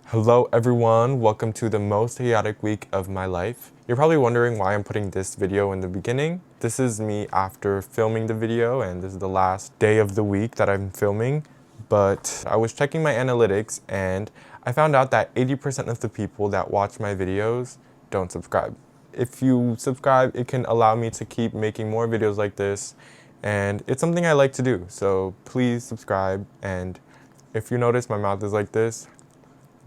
Hello everyone, welcome to the most chaotic week of my life. You're probably wondering why I'm putting this video in the beginning. This is me after filming the video, and this is the last day of the week that I'm filming. But I was checking my analytics and I found out that 80% of the people that watch my videos don't subscribe. If you subscribe, it can allow me to keep making more videos like this, and it's something I like to do. So please subscribe, and if you notice my mouth is like this,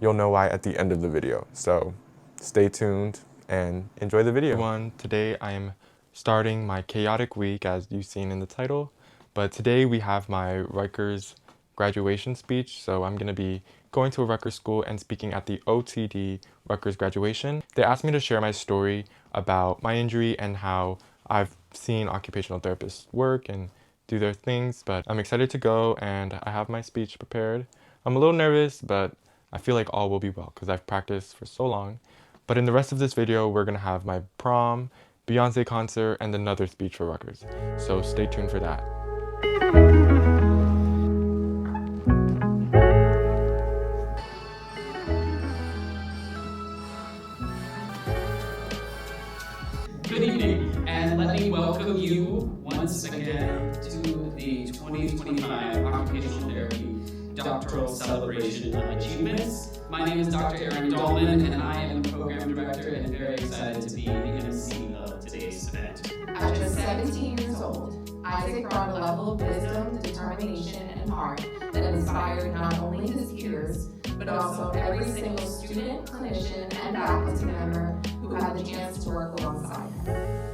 you'll know why at the end of the video. So stay tuned and enjoy the video. Everyone, today I am starting my chaotic week as you've seen in the title, but today we have my Rutgers graduation speech. So I'm gonna be going to a Rutgers school and speaking at the OTD Rutgers graduation. They asked me to share my story about my injury and how I've seen occupational therapists work and do their things, but I'm excited to go and I have my speech prepared. I'm a little nervous, but I feel like all will be well because I've practiced for so long. But in the rest of this video, we're gonna have my prom, Beyoncé concert, and another speech for Rutgers. So stay tuned for that. Good evening, and let me welcome you once again to the 2025 Occupational Therapy Doctoral Celebration of Achievements. My name is Dr. Aaron Dahlman, and I am the Program Director and very excited to be the MC of today's event. At just 17 years old, Isaac brought a level of wisdom, determination, and heart that inspired not only his peers, but also every single student, clinician, and faculty member who had the chance to work alongside him.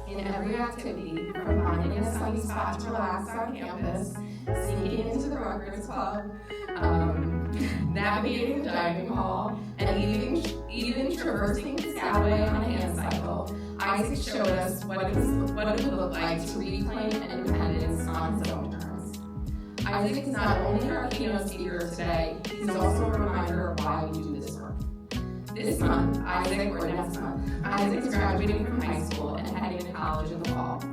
In every activity, from finding a sunny spot to relax on campus, sneaking into the Rutgers Club, navigating the dining hall, and even traversing Skyway on a hand cycle, Isaac showed us what it would look like to reclaim independence on his own terms. Isaac is not only our keynote speaker today, he's also a reminder of why we do this work. This month, next month, Isaac is graduating from high school and heading to college in the fall.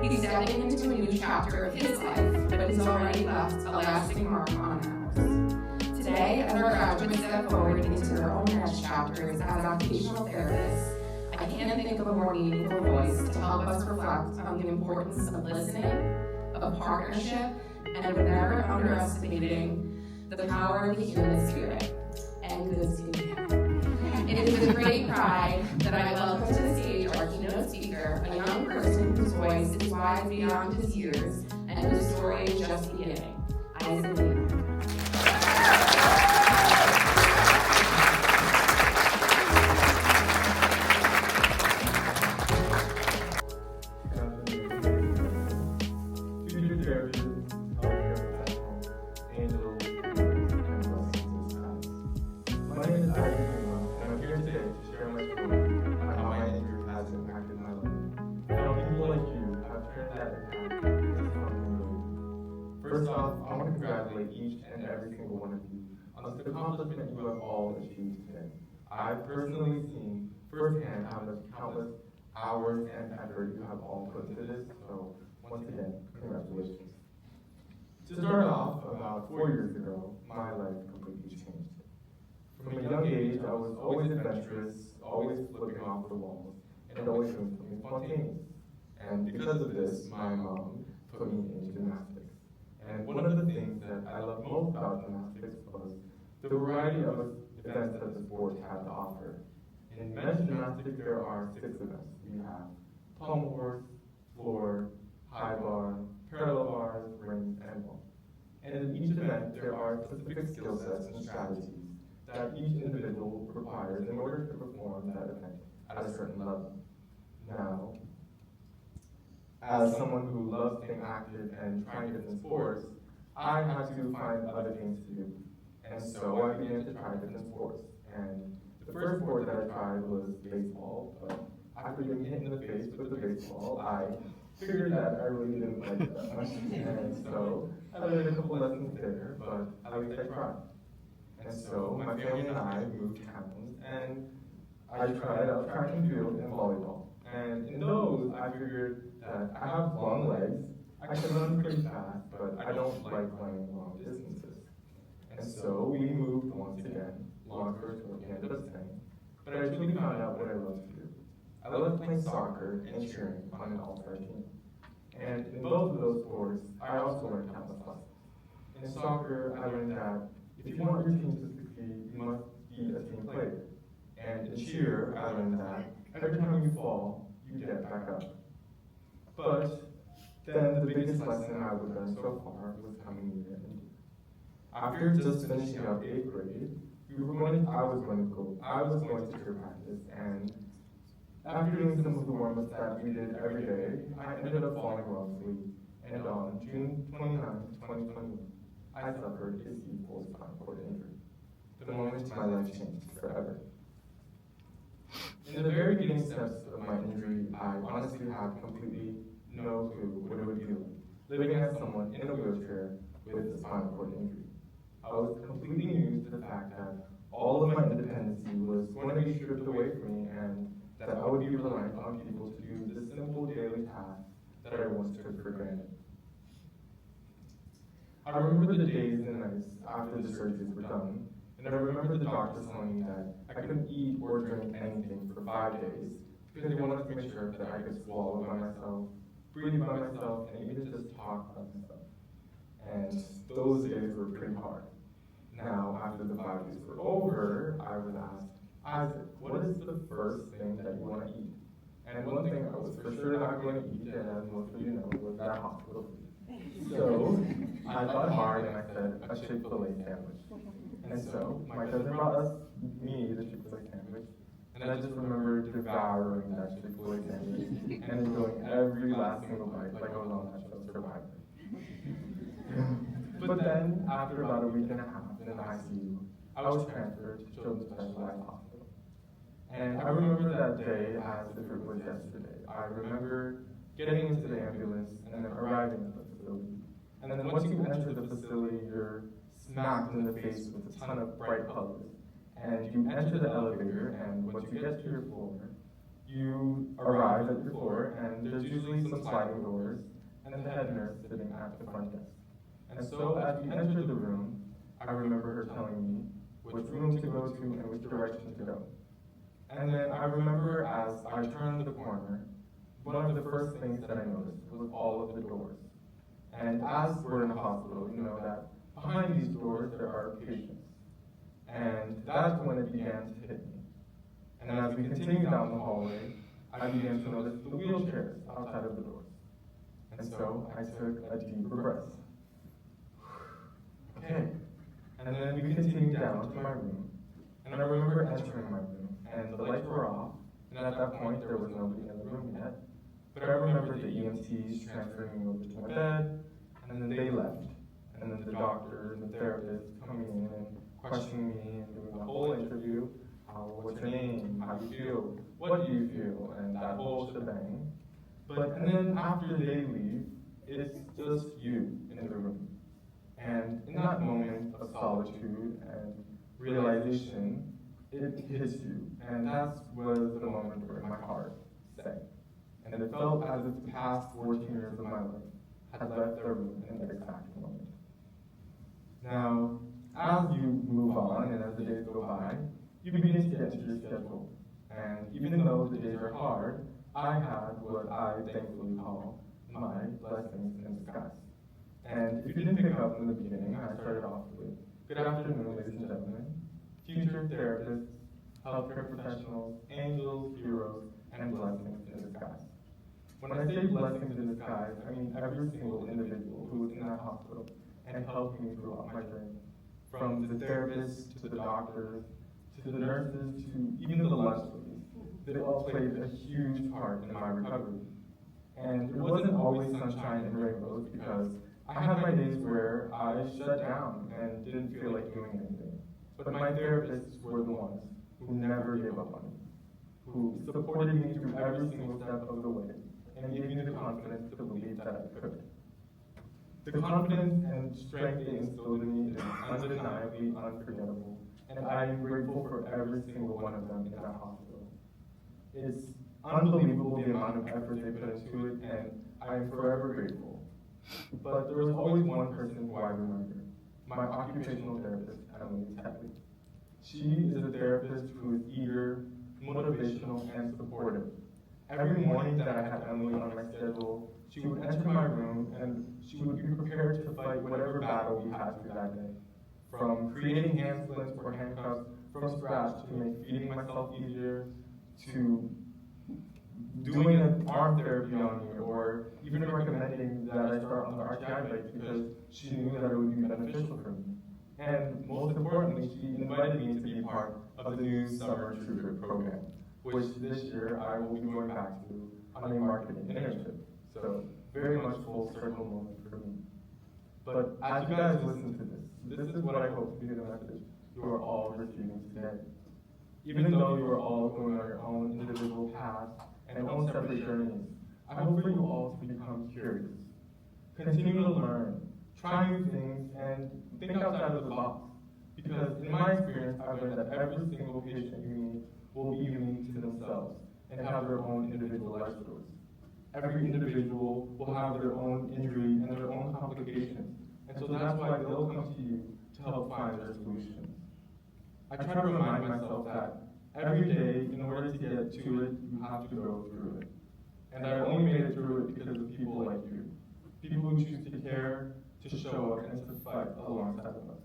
He's stepping into a new chapter of his life, but he's already left a lasting mark on ours. Today, as our graduates step forward into their own next chapters as occupational therapists, I can't think of a more meaningful voice to help us reflect on the importance of listening, of partnership, and of never underestimating the power of the human spirit and good skincare. It is with great pride that I welcome to the stage our keynote speaker, a young person whose voice is wide beyond his years and whose story is just beginning, Isaac Lee. First off, I want to congratulate each and every single one of you on the accomplishment you have all achieved today. I've personally seen firsthand how much countless hours and effort you have all put into this, so once again, congratulations. To start off, about 4 years ago, my life completely changed. From a young age, I was always adventurous, always flipping off the walls, and always doing something spontaneous. And because of this, my mom put me in gymnastics. And one of the things that I loved most about gymnastics was the variety of events that the sport had to offer. In men's gymnastics, there are 6 events. We have pommel horse, floor, high bar, parallel bars, rings, and ball. And in each event, there are specific skill sets and strategies that each individual requires in order to perform that event at a certain level. Now, as someone who loves staying active and trying different sports, I had to find other things to do. And so I began to try different sports. And the first sport that I tried was baseball, but after being hit in the face with the baseball, I figured that I really didn't like it that much. And so I learned a couple lessons there, but at least I tried. And so my family and I moved towns, and I tried out track and field and volleyball. And in those, I figured that I have long legs, I can run pretty fast, but I don't like running long distances. And so we moved once again, long quickly found out what I loved to do. I loved playing soccer and cheering on an all-star team. And in both of those sports, I also learned countless lessons. In soccer, I learned that if you want your team to succeed, you must be a team player. And in cheer, I learned that every time you fall, you get back up. But then the biggest lesson I would learn so far was coming near and dear. After just finishing up 8th grade, I was going to cheer practice, and after doing some of the warm-ups that we did every day, I ended up falling in love with sleep. And on June 29, 2021, I suffered a C4 spinal cord injury. The moment my life changed forever. In the very beginning steps of my injury, I honestly had completely no clue what it would be like living as someone in a wheelchair with a spinal cord injury. I was completely new to the fact that all of my independency was going to be stripped away from me and that I would be reliant on people to do the simple daily tasks that I once took for granted. I remember the days and nights after the surgeries were done, and I remember the doctors telling me that I couldn't eat or drink anything for 5 days because they wanted to make sure that I could swallow by myself, breathe by myself, and even just talk by myself. And those days were pretty hard. Now, after the 5 days were over, I was asked, Isaac, what is the first thing that you want to eat? And one thing I was for sure not going to eat, and as most of you know, was that hospital food. So I thought hard and I said a Chick-fil-A sandwich. And so my cousin brought me the Chick-fil-A sandwich, and I just remember devouring that Chick-fil-A sandwich and enjoying every last single bite like I was on that show, Survivor. But then, after about a week and a half in the ICU, I was transferred to Children's Specialized Hospital. And I remember that day as if it was yesterday. I remember getting into the ambulance and then arriving at the facility. And then once you enter the facility, you're smacked in the face with a ton of bright colors. And you enter the elevator, and once you get to your floor, you arrive at your floor, and there's usually some sliding doors, and the head nurse sitting at the front desk. And so as we entered the room, I remember her telling me which room to go to and which direction to go. And then I remember as I turned the corner, one of the first things that I noticed was all of the doors. And as we're in the hospital, you know that behind these doors there are patients. And that's when it began to hit me. And as we continued down the hallway, I began to notice the wheelchairs outside of the doors. And so I took a deeper breath. Okay. And then we continued down to my room. And I remember entering my room, and the lights were off, and at that point there was nobody in the room yet. But I remember the EMTs transferring me over to my bed, and then they left. And then the doctors and therapists coming in and questioning me and doing the whole interview. What's your name? How do you feel? What do you feel? And that whole shebang. And then after they leave, it's just you in the room. And in that moment of solitude and realization, it hits you. And that was the moment where my heart sank. And it felt as if the past 14 years of my life had left the room in that exact moment. Now, as you move on and as the days go by, you begin to get into your schedule. And even though the days are hard, I had what I thankfully call my blessings in disguise. And if you didn't pick up in the beginning, I started off with, good afternoon, ladies and gentlemen, future therapists, healthcare professionals, angels, heroes, and blessings in disguise. When I say blessings in disguise, I mean every single individual who was in that hospital and helped me throughout my journey. From the therapists, to the doctors, to the nurses, to even the lunch ladies. They all played a huge part in my recovery. And it wasn't always sunshine and rainbows because I had my days where I shut down and didn't feel like doing anything. But my therapists were the ones who never gave up on me, who supported me through every single step of the way, and gave me the confidence to believe that I could. The confidence and strength they instilled in me is undeniably unforgettable, and I am grateful for every single one of them in that hospital. It's unbelievable the amount of effort they put into it, and I am forever grateful. But there was always one person who I remember, my occupational therapist, Emily Tetley. She is a therapist who is eager, motivational, and supportive. Every morning that I had Emily on my schedule, she would enter my room and she would be prepared to fight whatever battle we had through that day. From creating hand splints or handcuffs from scratch to make feeding myself easier, to doing an arm therapy on me, or even recommending that I start on the RTI bike because she knew that it would be beneficial for me. And most importantly, she invited me to be part of the new summer tutor program, which this year I will be going back to on a marketing internship. So very much full circle moment for me. But as you guys listen to this is what I hope to be the message you are all receiving today. Even though you are all going on your own individual paths and own separate journeys, I hope for you all to become curious. Continue to learn, try new things, and think outside of the box. Because in my experience, I've learned that every single patient you meet will be unique to themselves and have their own individual life stories. Every individual will have their own injury and their own complications, and so that's why they'll come to you to help find their solutions. I try to remind myself that every day, in order to get to it, you have to go through it. And I only made it through it because of people like you. People who choose to care, to show up, and to fight alongside of us.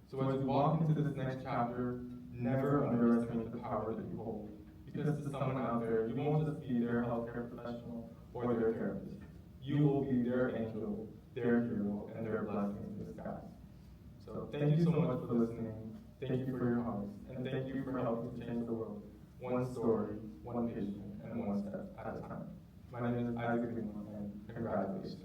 So as we walk into this next chapter, never underestimate the power that you hold. Because to someone out there, you won't just be their healthcare professional or their therapist. You will be their angel, their hero, and their blessing in disguise. So thank you so much for listening. Thank you for your hearts, and thank you for helping to change the world, one story, one patient, and one step at a time. My name is Isaac Greenland, and congratulations.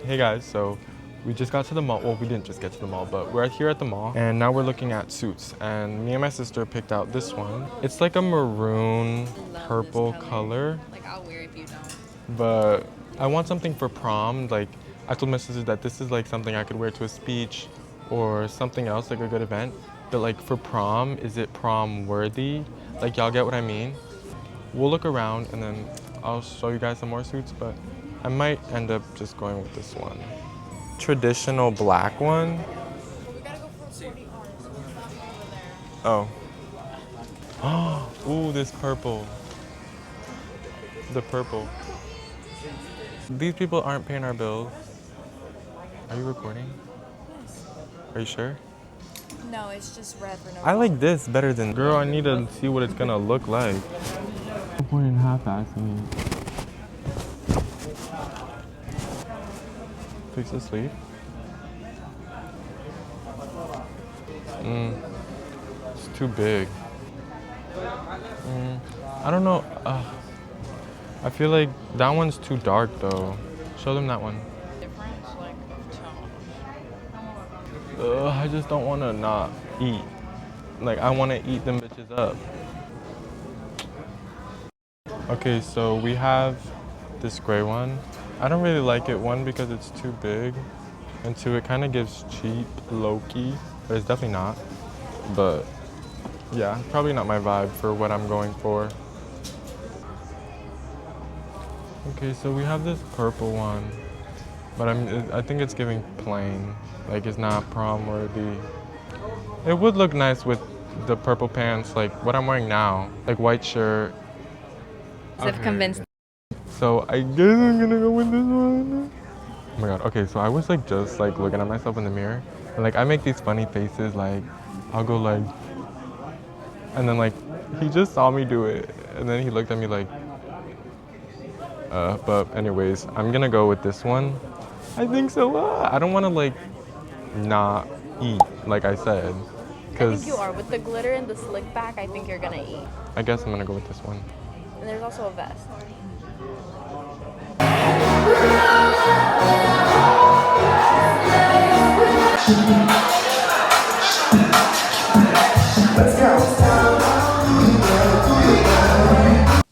Hey guys, so we just got to the mall. Well, we didn't just get to the mall, but we're here at the mall and now we're looking at suits. And me and my sister picked out this one. It's like a maroon purple color. Like, I'll wear it if you don't. But I want something for prom. Like, I told my sister that this is like something I could wear to a speech or something else, like a good event. But like for prom, is it prom worthy? Like, y'all get what I mean? We'll look around and then I'll show you guys some more suits, but I might end up just going with this one. Traditional black one. We gotta go for 40 hours. Oh. Ooh, this purple. The purple. These people aren't paying our bills. Are you recording? Yes. Are you sure? No, it's just red for no I like this better than. Girl, I need to see what it's gonna look like. No point in half-assing it. Fix the sleeve. It's too big. I don't know. I feel like that one's too dark though. Show them that one. difference, like tone. I just don't want to not eat. Like, I want to eat them bitches up. Okay, so we have this gray one. I don't really like it, one, because it's too big, and two, it kind of gives cheap, low-key, but it's definitely not. But yeah, probably not my vibe for what I'm going for. Okay, so we have this purple one, but I think it's giving plain, like it's not prom worthy. It would look nice with the purple pants, like what I'm wearing now, like white shirt. I've convinced. So I guess I'm gonna go with this one. Oh my god, okay, so I was like just like looking at myself in the mirror, and like I make these funny faces, like I'll go like, and then like he just saw me do it, and then he looked at me like, but anyways, I'm gonna go with this one. I think so. I don't wanna like not eat, like I said. I think you are. With the glitter and the slick back, I think you're gonna eat. I guess I'm gonna go with this one. And there's also a vest.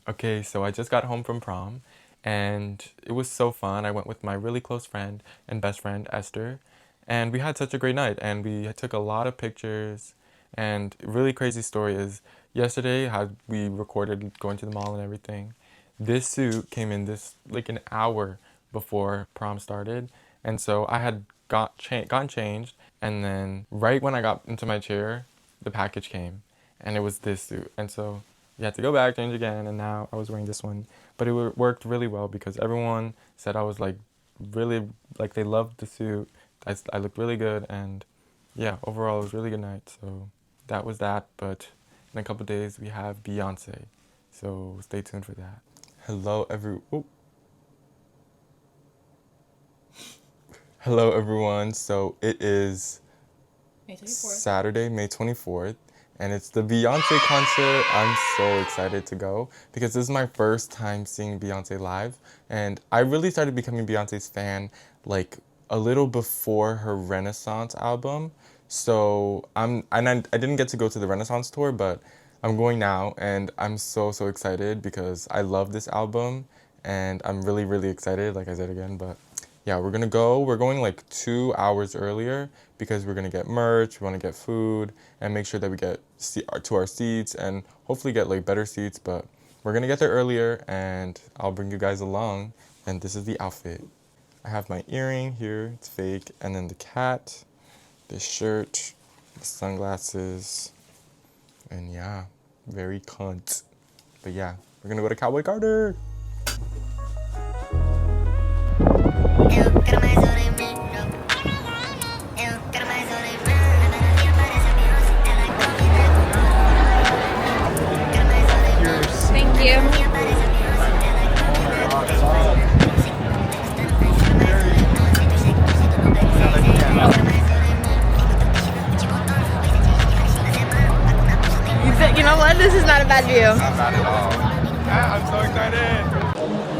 Okay, so I just got home from prom and it was so fun. I went with my really close friend and best friend, Esther, And we had such a great night, and we took a lot of pictures. And really crazy story is yesterday how we recorded going to the mall and everything. This suit came in this like an hour before prom started, and so I had gotten changed, and then right when I got into my chair, the package came, and it was this suit, and so you had to go back, change again, and now I was wearing this one. But it worked really well because everyone said I was like really, like they loved the suit. I looked really good, and yeah, overall it was a really good night. So that was that, but in a couple days we have Beyoncé, so stay tuned for that. Hello everyone. So it is May 24th. Saturday, May 24th, and it's the Beyoncé concert. I'm so excited to go because this is my first time seeing Beyoncé live, and I really started becoming Beyoncé's fan like a little before her Renaissance album. So I didn't get to go to the Renaissance tour, but I'm going now, and I'm so excited because I love this album, and I'm really excited, like I said again. But yeah, we're going like 2 hours earlier because we're gonna get merch, we want to get food, and make sure that we get to our seats, and hopefully get like better seats. But we're gonna get there earlier, and I'll bring you guys along. And this is the outfit. I have my earring here, it's fake, and then the cat, the shirt, the sunglasses, and yeah, very cunt. But yeah, we're gonna go to Cowboy Carter. Thank you. You know what? This is not a bad view. Not bad at all. I'm so excited.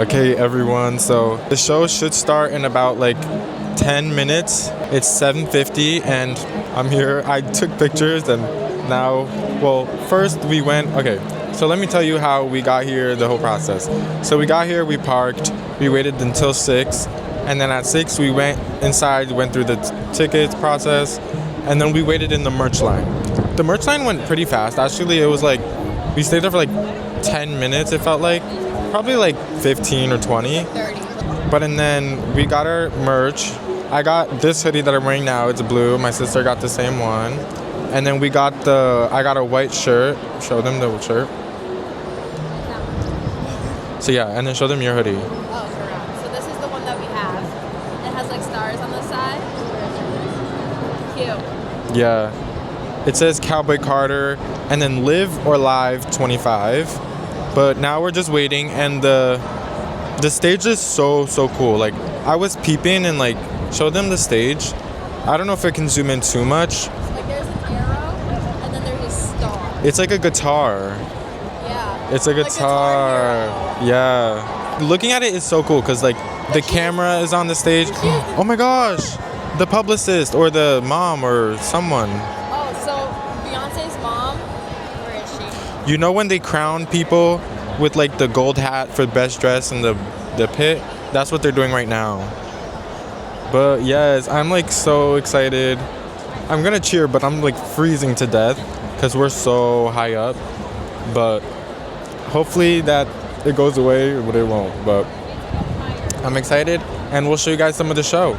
Okay, everyone, so the show should start in about like 10 minutes. It's 7:50 and I'm here. I took pictures, and now, well, first we went, okay, so let me tell you how we got here, the whole process. So we got here, we parked, we waited until 6, and then at 6 we went inside, went through the tickets process, and then we waited in the merch line. The merch line went pretty fast. Actually, it was like, we stayed there for like 10 minutes, it felt like. Probably like 15 or 20. 30. But and then we got our merch. I got this hoodie that I'm wearing now, it's blue. My sister got the same one. And then I got a white shirt. Show them the shirt. So yeah, and then show them your hoodie. Oh, correct. So this is the one that we have. It has like stars on the side. Cute. Yeah. It says Cowboy Carter and then Live or Live 25. But now we're just waiting, and the stage is so cool. Like, I was peeping and like show them the stage. I don't know if it can zoom in too much. Like there's an arrow and then there's a star. It's like a guitar. Yeah. It's a Like guitar. Yeah. Looking at it is so cool because like the camera is on the stage. Oh my gosh. The publicist or the mom or someone. Oh, so Beyonce's mom, where is she? You know when they crown people with like the gold hat for best dress in the pit? That's what they're doing right now. But yes, I'm like so excited. I'm gonna cheer, but I'm like freezing to death because we're so high up. But hopefully that it goes away, but it won't. But I'm excited, and we'll show you guys some of the show.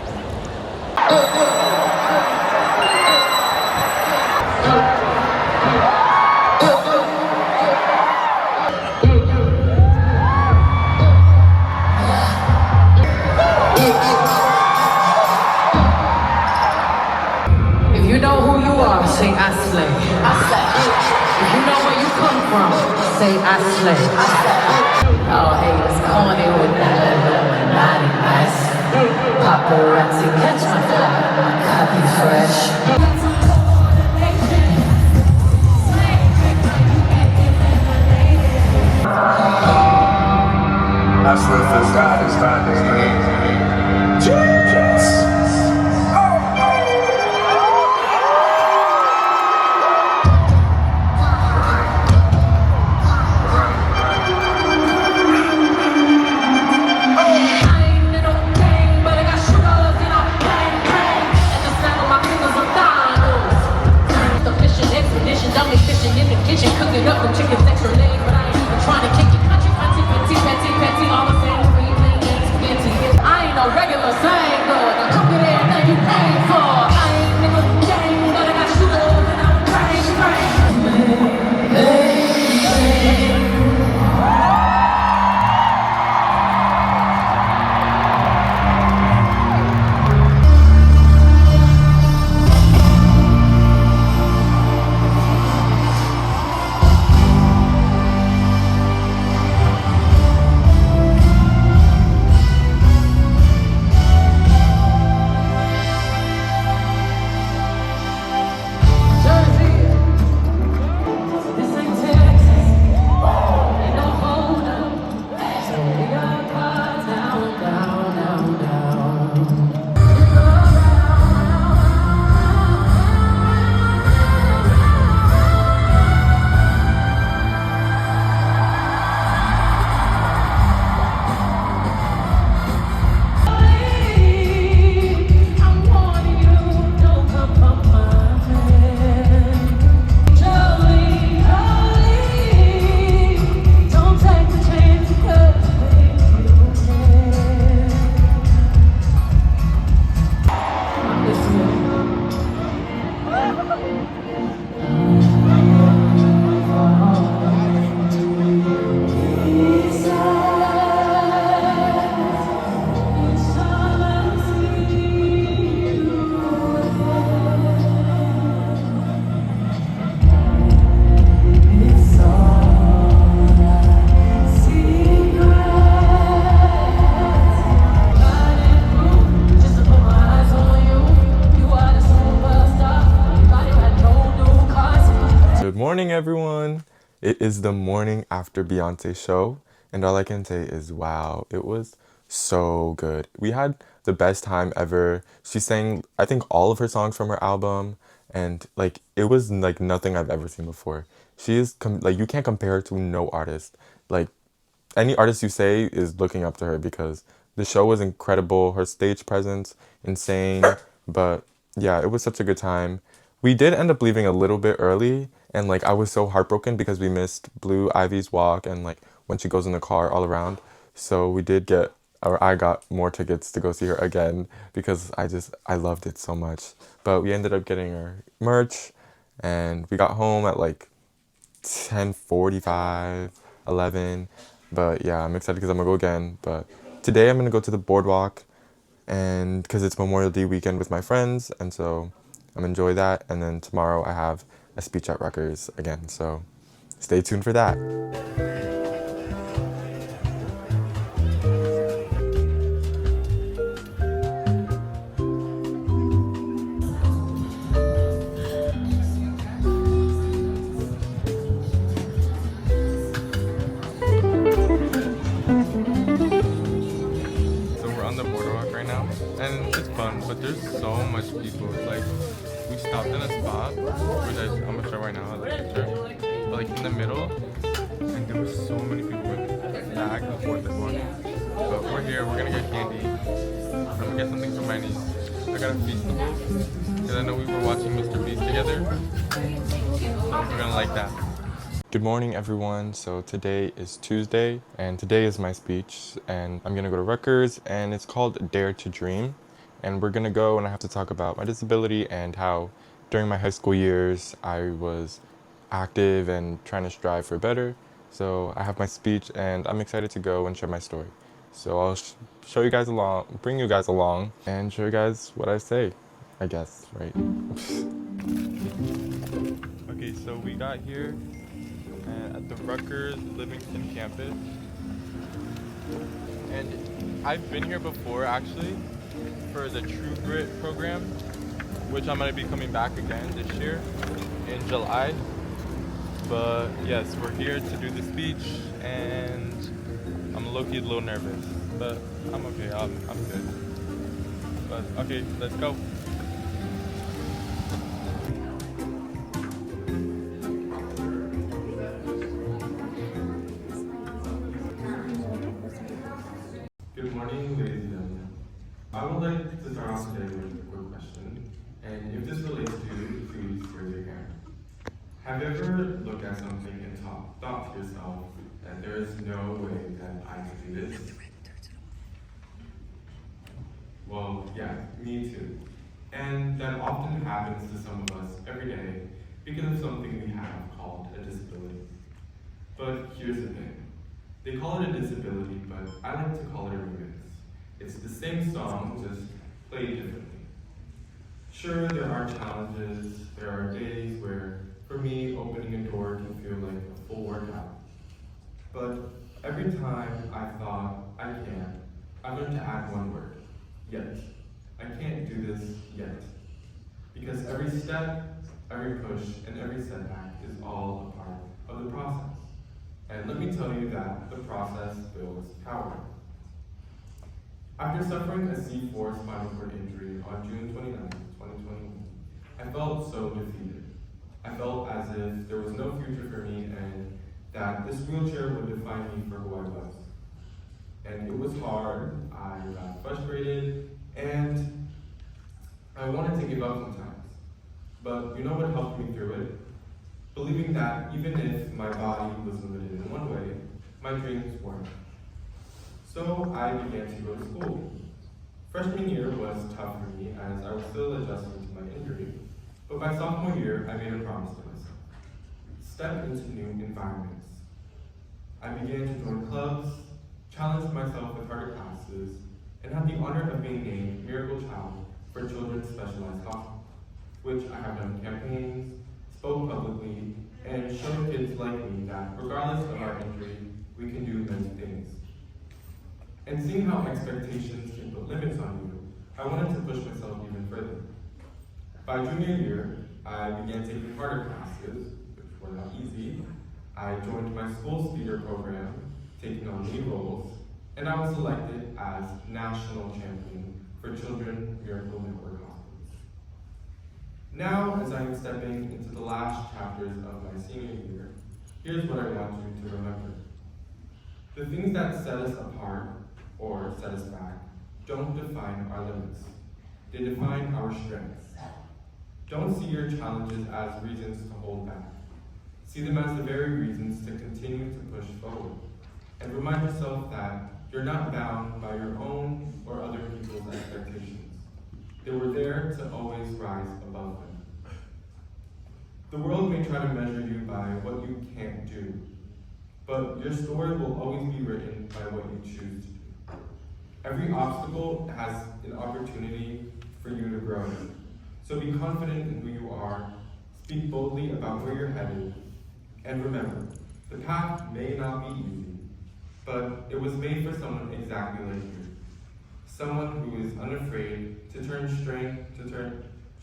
If you know who you are, say I slay. If you know where you come from, say I slay. Oh, hey, it's corny with that naughty mess. Paparazzi catch my fly, my copy fresh. I swear for God is standing. Jesus. morning, everyone. It is the morning after Beyonce's show, and all I can say is wow, it was so good. We had the best time ever. She sang, I think, all of her songs from her album, and like it was like nothing I've ever seen before. She is like you can't compare her to no artist. Like any artist you say is looking up to her because the show was incredible. Her stage presence, insane. But yeah, it was such a good time. We did end up leaving a little bit early, and like I was so heartbroken because we missed Blue Ivy's walk and like when she goes in the car all around. So we did get, or I got more tickets to go see her again because I loved it so much. But we ended up getting her merch, and we got home at like 10:45, 11. But yeah, I'm excited because I'm gonna go again. But today I'm gonna go to the boardwalk, and because it's Memorial Day weekend with my friends, and so I'm gonna enjoy that. And then tomorrow I have a speech at Rutgers again. So stay tuned for that. So we're on the boardwalk right now, and it's fun, but there's so much people. Like, we stopped in a spot, which I'm gonna show right now, like picture, but like in the middle, and there were so many people with bags of 4th and 1. But we're here, we're gonna get candy. I'm gonna get something for my niece. I got a Feastable, because I know we were watching Mr. Beast together, so we're gonna like that. Good morning, everyone. So today is Tuesday, and today is my speech, and I'm gonna go to Rutgers, and it's called Dare to Dream. And we're gonna go, and I have to talk about my disability and how during my high school years I was active and trying to strive for better. So I have my speech, and I'm excited to go and share my story. So I'll show you guys along, bring you guys along, and show you guys what I say, I guess, right? Okay, so we got here at the Rutgers Livingston campus, and I've been here before actually for the True Grit program, which I'm going to be coming back again this year in July. But yes, we're here to do the speech, and I'm low-key a little nervous, but I'm okay. I'm good. But okay, let's go. Good morning, ladies and gentlemen. I would like to start off today with a quick question, and if this relates to you, please raise your hand. Have you ever looked at something and thought to yourself that there is no way that I can do this? Well, yeah, me too. And that often happens to some of us every day because of something we have called a disability. But here's the thing. They call it a disability, but I like to call it a remix. It's the same song, just played differently. Sure, there are challenges. There are days where, for me, opening a door can feel like a full workout. But every time I thought I can, I learned to add one word, yet. I can't do this yet. Because every step, every push, and every setback is all a part of the process. And let me tell you that the process builds power. After suffering a C4 spinal cord injury on June 29, 2021, I felt so defeated. I felt as if there was no future for me and that this wheelchair would define me for who I was. And it was hard, I got frustrated, and I wanted to give up sometimes. But you know what helped me through it? Believing that even if my body was limited in one way, my dreams weren't. So I began to go to school. Freshman year was tough for me as I was still adjusting to my injury, but by sophomore year, I made a promise to myself. Step into new environments. I began to join clubs, challenged myself with harder classes, and had the honor of being named Miracle Child for Children's Specialized Hospital, which I have done campaigns, spoke publicly, and showed kids like me that regardless of our injury, we can do many things. And seeing how expectations can put limits on you, I wanted to push myself even further. By junior year, I began taking harder classes, which were not easy. I joined my school's theater program, taking on lead roles, and I was selected as national champion for Children Miracle Network Hospitals. Now, as I am stepping into the last chapters of my senior year, here's what I want you to remember. The things that set us apart or set us back don't define our limits. They define our strengths. Don't see your challenges as reasons to hold back. See them as the very reasons to continue to push forward. And remind yourself that you're not bound by your own or other people's expectations. They were there to always rise above them. The world may try to measure you by what you can't do, but your story will always be written by what you choose to do. Every obstacle has an opportunity for you to grow. So be confident in who you are, speak boldly about where you're headed, and remember, the path may not be easy, but it was made for someone exactly like you. Someone who is unafraid to turn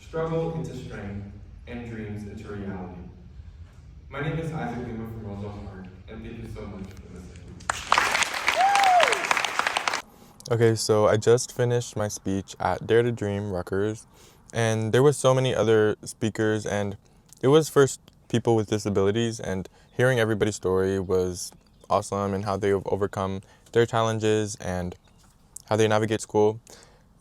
struggle into strength and dreams into reality. My name is Isaac Lima from Roswell Park, and thank you so much for listening. Okay, so I just finished my speech at Dare to Dream, Rutgers, and there were so many other speakers, and it was for people with disabilities, and hearing everybody's story was awesome, and how they've overcome their challenges and how they navigate school.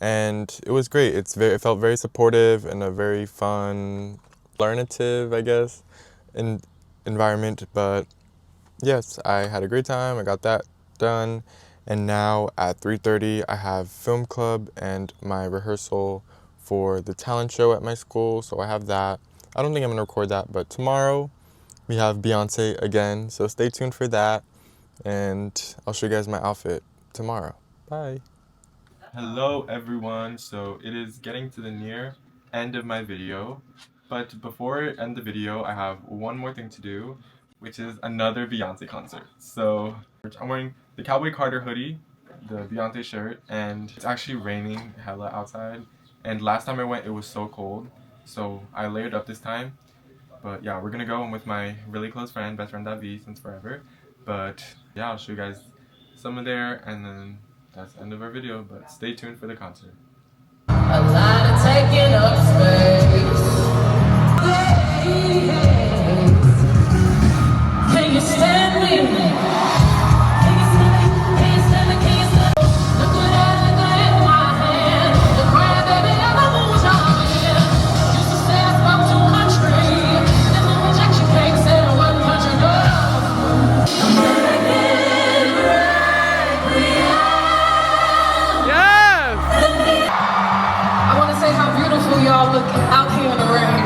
And it was great. It felt very supportive and a very fun, learnative, I guess, environment. But yes, I had a great time. I got that done. And now at 3:30, I have film club and my rehearsal for the talent show at my school. So I have that. I don't think I'm gonna record that, but tomorrow we have Beyoncé again. So stay tuned for that. And I'll show you guys my outfit tomorrow. Bye. Hello everyone. So it is getting to the near end of my video. But before I end the video, I have one more thing to do, which is another Beyoncé concert. So I'm wearing the Cowboy Carter hoodie, the Beyoncé shirt, and it's actually raining hella outside. And last time I went, it was so cold, so I layered up this time. But yeah, we're gonna go. I'm with my really close friend, best friend Davi, since forever. But yeah, I'll show you guys some of there, and then that's the end of our video. But stay tuned for the concert. A lot of taking up space. Can you stand with me? Y'all look out here in the rain.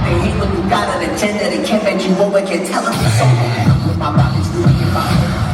They hate when you got an agenda, they can't bend you over, can't tell them it's over. With my bodies doing it fine.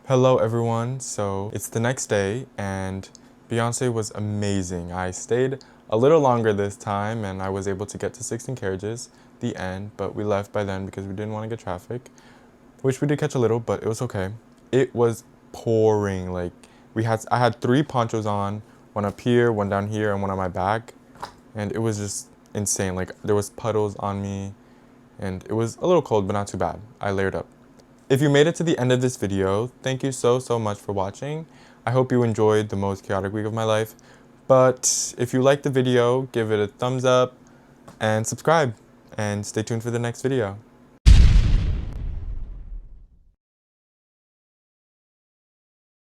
Hello everyone, so it's the next day and Beyoncé was amazing. I stayed a little longer this time and I was able to get to 16 carriages, the end, but we left by then because we didn't want to get traffic, which we did catch a little, but it was okay. It was pouring, like I had 3 ponchos on, one up here, one down here, and one on my back, and it was just insane. Like there was puddles on me and it was a little cold, but not too bad. I layered up. If you made it to the end of this video, thank you so much for watching. I hope you enjoyed the most chaotic week of my life. But if you liked the video, give it a thumbs up and subscribe. And stay tuned for the next video.